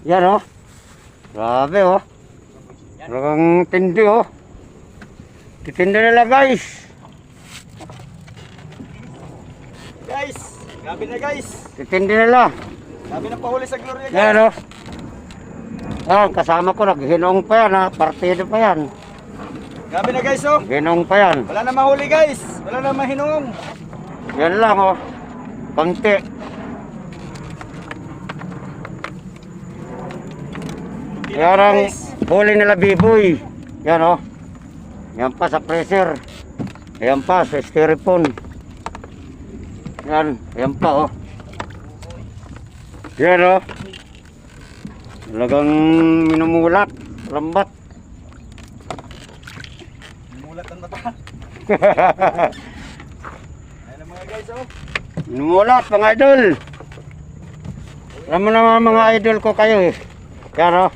Yan oh. Grabe oh. Talagang tindi oh. Titindi nila guys. Guys, gabi na guys. Titindi nila. Gabi na pahuli sa Gloria guys. Yan oh. Yan, kasama ko naghinong pa yan ha. Partido pa yan. Gabi na guys oh. Ginong pa yan. Wala na mahuli guys. Wala na mahinong. Yan lang oh. Konti. Yan ang huli nila biboy. Yan oh. Yan pa sa pressure. Yan pa sa styrofoam. Yan. Yan pa oh. Yan oh. Talagang minumulat. Lambat. Mulat ang mata. Ayan ang mga guys oh. Minumulat mga idol. Alam mo naman mga idol ko kayo eh. Yan oh.